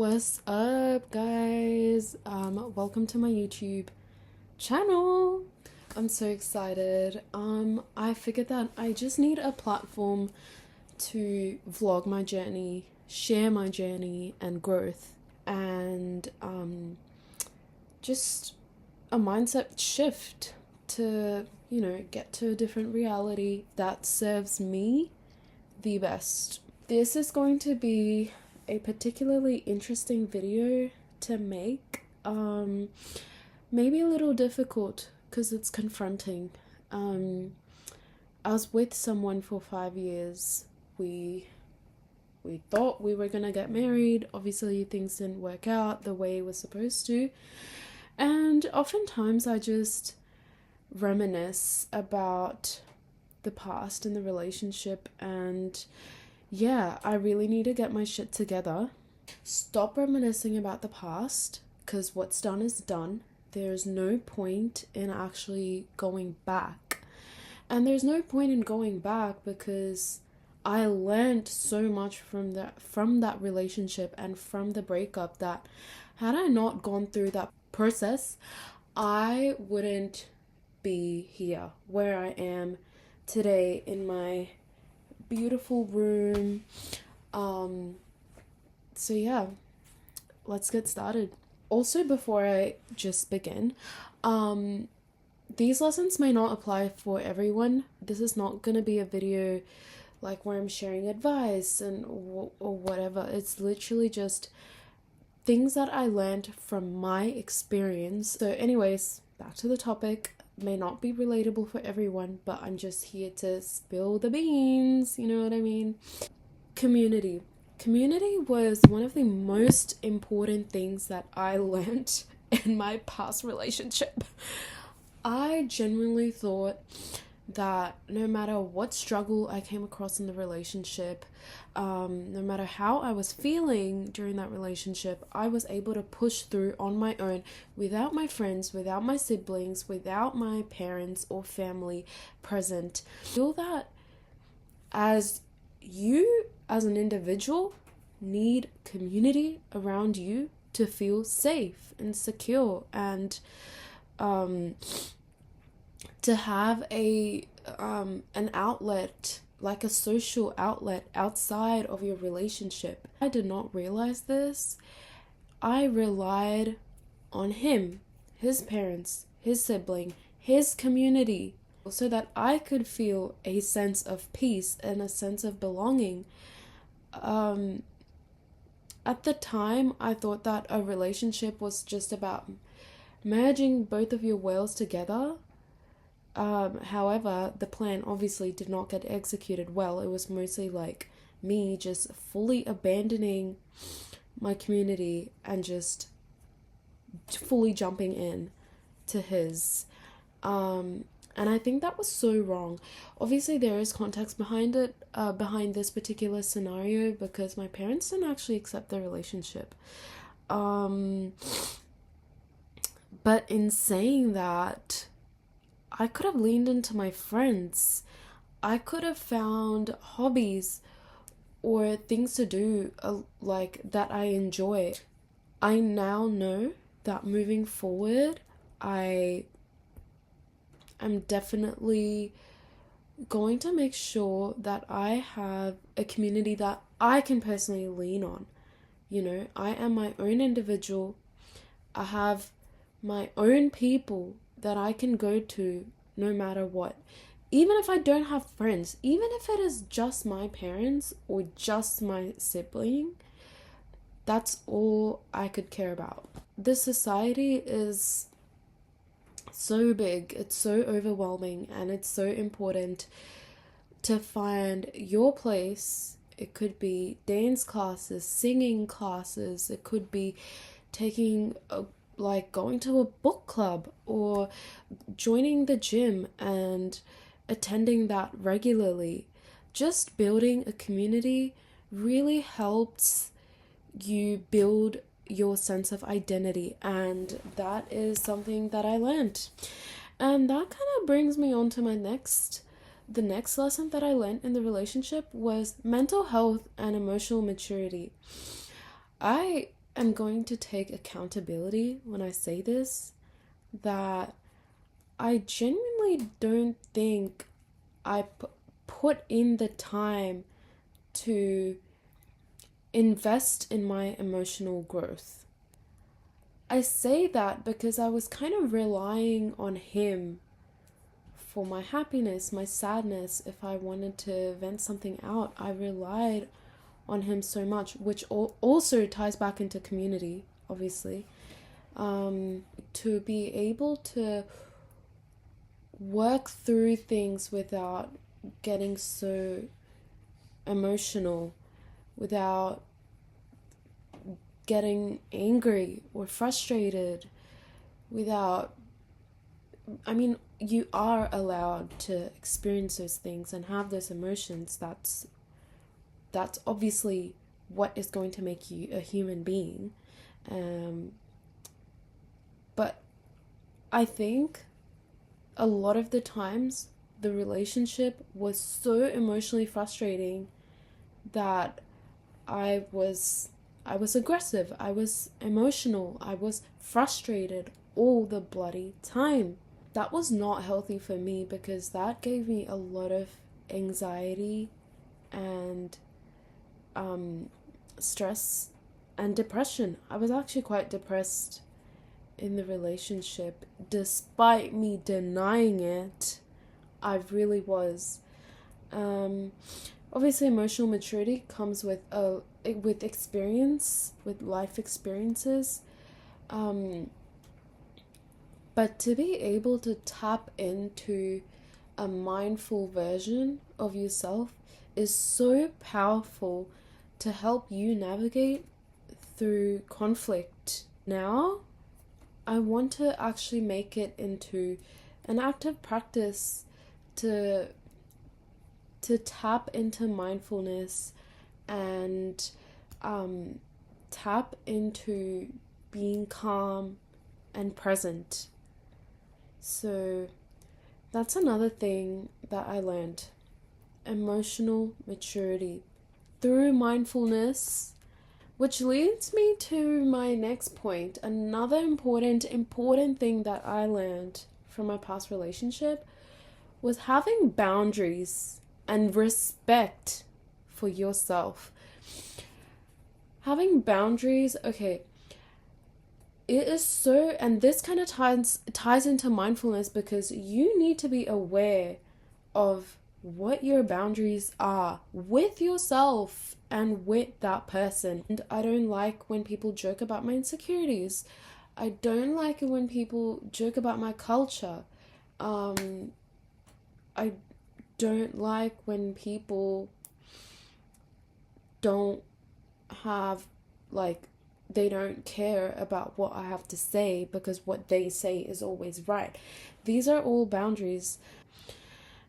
What's up, guys? Welcome to my YouTube channel. I'm so excited. I figured that I just need a platform to vlog my journey, share my journey and growth, and just a mindset shift to, get to a different reality that serves me the best. This is going to be a particularly interesting video to make. Maybe a little difficult because it's confronting. I was with someone for 5 years. We thought we were gonna get married. Obviously things didn't work out the way it was supposed to. And oftentimes I just reminisce about the past and the relationship, and yeah, I really need to get my shit together. Stop reminiscing about the past, because what's done is done. There's no point in actually going back. And there's no point in going back because I learned so much from that relationship and from the breakup that had I not gone through that process, I wouldn't be here where I am today in my beautiful room. So yeah, let's get started. Also, before I just begin, these lessons may not apply for everyone. This is not gonna be a video like where I'm sharing advice and or whatever. It's literally just things that I learned from my experience. So anyways, back to the topic. May not be relatable for everyone, but I'm just here to spill the beans, you know what I mean? Community was one of the most important things that I learned in my past relationship. I genuinely thought that no matter what struggle I came across in the relationship, no matter how I was feeling during that relationship, I was able to push through on my own without my friends, without my siblings, without my parents or family present. Feel that as you, as an individual, need community around you to feel safe and secure, and to have an outlet, like a social outlet outside of your relationship. I did not realize this. I relied on him, his parents, his sibling, his community, so that I could feel a sense of peace and a sense of belonging. At the time, I thought that a relationship was just about merging both of your worlds together. However, the plan obviously did not get executed well. It was mostly like me just fully abandoning my community and just fully jumping in to his. And I think that was so wrong. Obviously, there is context behind it, behind this particular scenario, because my parents didn't actually accept the relationship. But in saying that, I could have leaned into my friends. I could have found hobbies or things to do like that I enjoy. I now know that moving forward, I'm definitely going to make sure that I have a community that I can personally lean on. I am my own individual. I have my own people that I can go to no matter what. Even if I don't have friends, even if it is just my parents or just my sibling, that's all I could care about. This society is so big, it's so overwhelming, and it's so important to find your place. It could be dance classes, singing classes, it could be going to a book club or joining the gym and attending that regularly. Just building a community really helps you build your sense of identity, and that is something that I learned. And that kind of brings me on to the next lesson that I learned in the relationship was mental health and emotional maturity. I am going to take accountability when I say this, that I genuinely don't think I put in the time to invest in my emotional growth. I say that because I was kind of relying on him for my happiness, my sadness. If I wanted to vent something out, I relied on him so much, which also ties back into community, obviously. To be able to work through things without getting so emotional, without getting angry or frustrated, without, I mean, you are allowed to experience those things and have those emotions. That's obviously what is going to make you a human being. But I think a lot of the times the relationship was so emotionally frustrating that I was aggressive, I was emotional, I was frustrated all the bloody time. That was not healthy for me because that gave me a lot of anxiety and stress and depression. I was actually quite depressed in the relationship, despite me denying it. I really was. Obviously, emotional maturity comes with experience, with life experiences. But to be able to tap into a mindful version of yourself is so powerful to help you navigate through conflict. Now, I want to actually make it into an active practice to tap into mindfulness and tap into being calm and present. So that's another thing that I learned. Emotional maturity through mindfulness, which leads me to my next point. Another important thing that I learned from my past relationship was having boundaries and respect for yourself. Having boundaries, okay, it is so, and this kind of ties into mindfulness, because you need to be aware of what your boundaries are with yourself and with that person. And I don't like when people joke about my insecurities. I don't like it when people joke about my culture. I don't like when people don't have, like, they don't care about what I have to say because what they say is always right. These are all boundaries.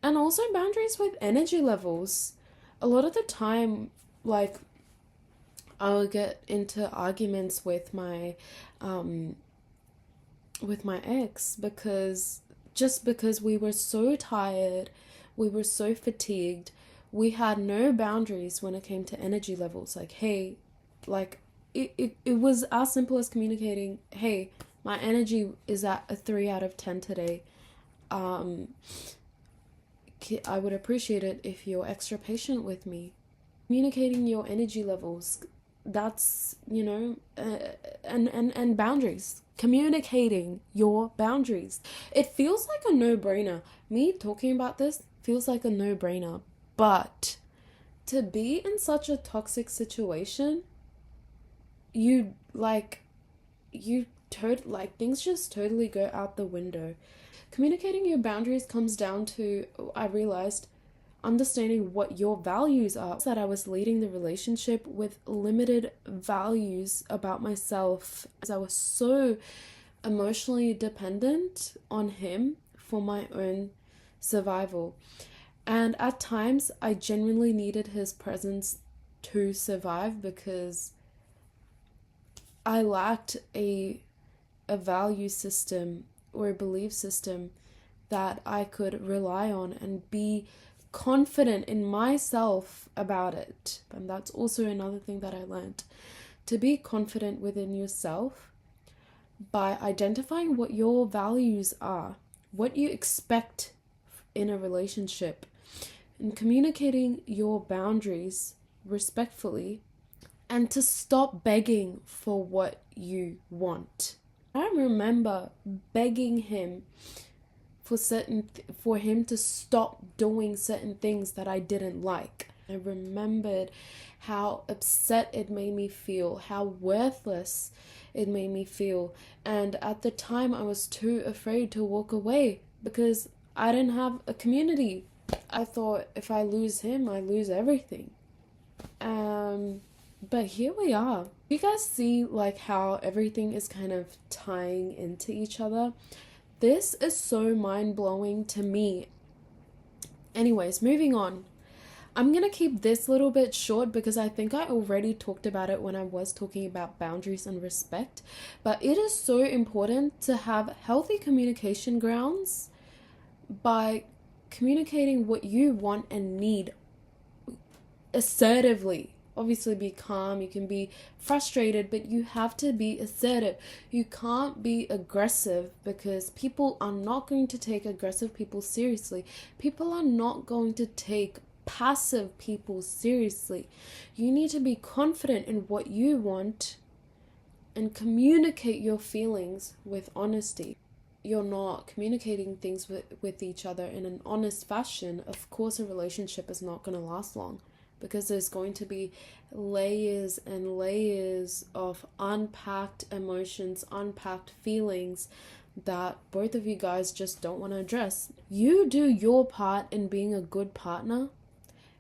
And also boundaries with energy levels. A lot of the time, like, I'll get into arguments with my ex because we were so tired, we were so fatigued, we had no boundaries when it came to energy levels. Like, hey, like, it was as simple as communicating, hey, my energy is at a 3 out of 10 today. I would appreciate it if you're extra patient with me. Communicating your energy levels, that's, and boundaries. Communicating your boundaries. It feels like a no-brainer. Me talking about this feels like a no-brainer. But to be in such a toxic situation, things just totally go out the window. Communicating your boundaries comes down to, I realized, understanding what your values are. That I was leading the relationship with limited values about myself, as I was so emotionally dependent on him for my own survival. And at times I genuinely needed his presence to survive, because I lacked a value system or a belief system that I could rely on and be confident in myself about it. And that's also another thing that I learned. to be confident within yourself by identifying what your values are, what you expect in a relationship, and communicating your boundaries respectfully, and to stop begging for what you want. I remember begging him for him to stop doing certain things that I didn't like. I remembered how upset it made me feel, how worthless it made me feel. And at the time, I was too afraid to walk away because I didn't have a community. I thought if I lose him, I lose everything. But here we are. You guys see like how everything is kind of tying into each other? This is so mind-blowing to me. Anyways, moving on. I'm going to keep this little bit short because I think I already talked about it when I was talking about boundaries and respect. But it is so important to have healthy communication grounds by communicating what you want and need assertively. Obviously, be calm. You can be frustrated, but you have to be assertive. You can't be aggressive because people are not going to take aggressive people seriously. People are not going to take passive people seriously. You need to be confident in what you want and communicate your feelings with honesty. You're not communicating things with each other in an honest fashion, of course a relationship is not going to last long. Because there's going to be layers and layers of unpacked emotions, unpacked feelings that both of you guys just don't want to address. You do your part in being a good partner,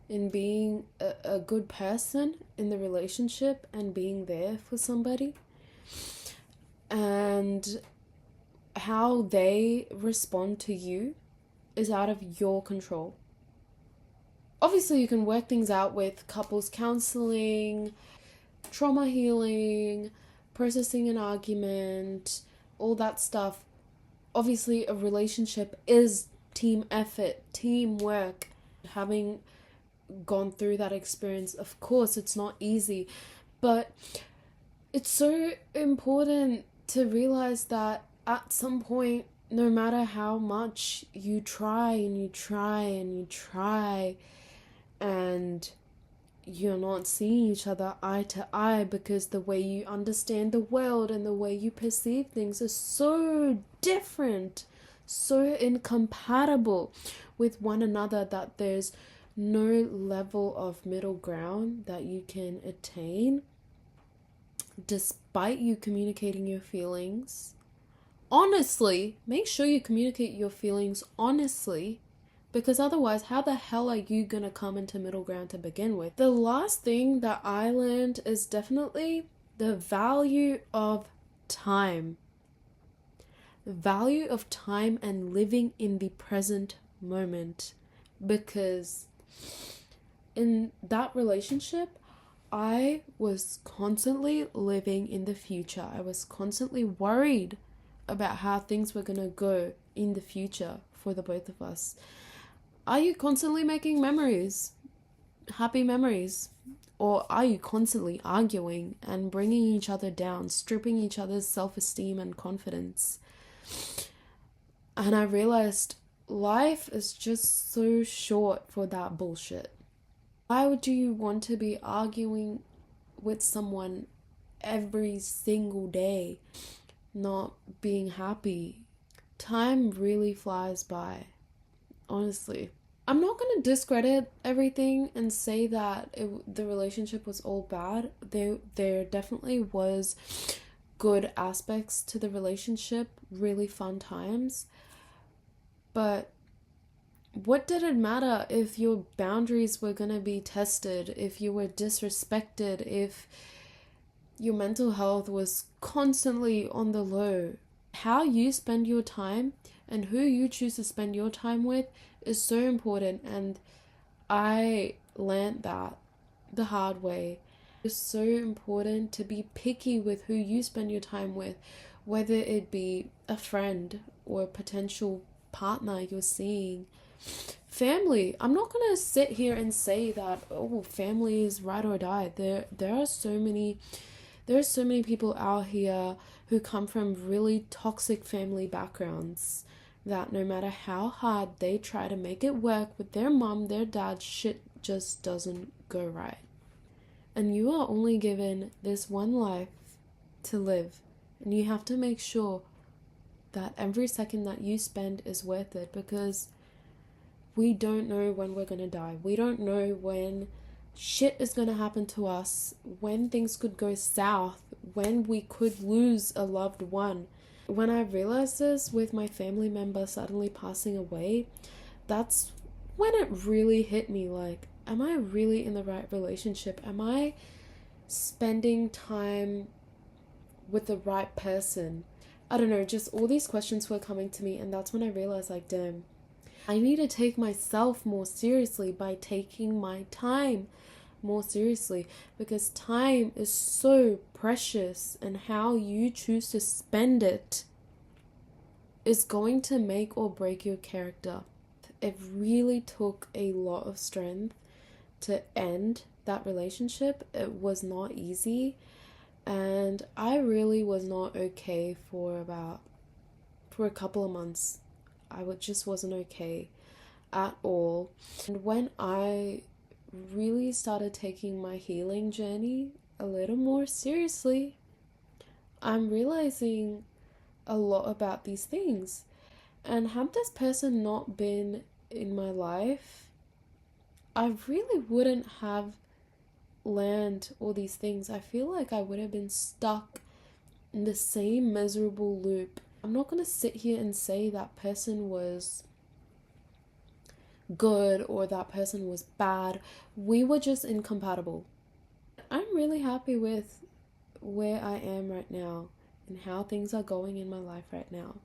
in being a good person in the relationship and being there for somebody. And how they respond to you is out of your control. Obviously, you can work things out with couples counseling, trauma healing, processing an argument, all that stuff. Obviously, a relationship is team effort, teamwork. Having gone through that experience, of course, it's not easy. But it's so important to realize that at some point, no matter how much you try and you try and you try, and you're not seeing each other eye to eye because the way you understand the world and the way you perceive things is so different, so incompatible with one another that there's no level of middle ground that you can attain despite you communicating your feelings. Honestly, make sure you communicate your feelings honestly. Because otherwise, how the hell are you going to come into middle ground to begin with? The last thing that I learned is definitely the value of time. The value of time and living in the present moment. Because in that relationship, I was constantly living in the future. I was constantly worried about how things were going to go in the future for the both of us. Are you constantly making memories, happy memories? Or are you constantly arguing and bringing each other down, stripping each other's self-esteem and confidence? And I realized life is just so short for that bullshit. Why would you want to be arguing with someone every single day, not being happy? Time really flies by, honestly. I'm not going to discredit everything and say that the relationship was all bad. There definitely was good aspects to the relationship, really fun times. But what did it matter if your boundaries were going to be tested, if you were disrespected, if your mental health was constantly on the low? How you spend your time and who you choose to spend your time with is so important, and I learned that the hard way. It's so important to be picky with who you spend your time with, whether it be a friend or a potential partner you're seeing. Family. I'm not going to sit here and say that, oh, family is ride or die. There are so many There are so many people out here who come from really toxic family backgrounds that no matter how hard they try to make it work with their mom, their dad, shit just doesn't go right. And you are only given this one life to live, and you have to make sure that every second that you spend is worth it, because we don't know when we're gonna die. We don't know when shit is gonna happen to us, when things could go south, when we could lose a loved one. When I realized this with my family member suddenly passing away, that's when it really hit me, like, am I really in the right relationship? Am I spending time with the right person? I don't know, just all these questions were coming to me, and that's when I realized, like, damn, I need to take myself more seriously by taking my time more seriously, because time is so precious, and how you choose to spend it is going to make or break your character. It really took a lot of strength to end that relationship. It was not easy, and I really was not okay for a couple of months. Just wasn't okay at all. And when I really started taking my healing journey a little more seriously, I'm realizing a lot about these things. And had this person not been in my life, I really wouldn't have learned all these things. I feel like I would have been stuck in the same miserable loop. I'm not going to sit here and say that person was good or that person was bad. We were just incompatible. I'm really happy with where I am right now and how things are going in my life right now.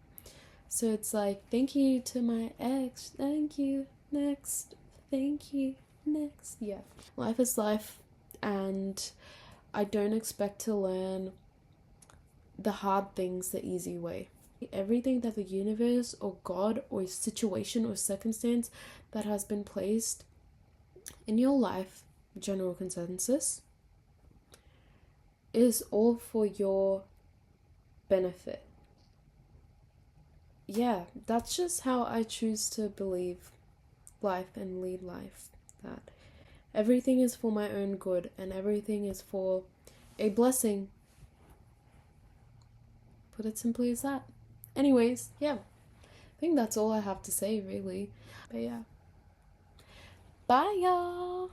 So it's like, thank you to my ex, thank you, next, thank you, next. Yeah, life is life, and I don't expect to learn the hard things the easy way. Everything that the universe or God or situation or circumstance that has been placed in your life, general consensus, is all for your benefit. Yeah, that's just how I choose to believe life and lead life. That everything is for my own good and everything is for a blessing. Put it simply as that. Anyways, yeah, I think that's all I have to say, really. But yeah. Bye, y'all.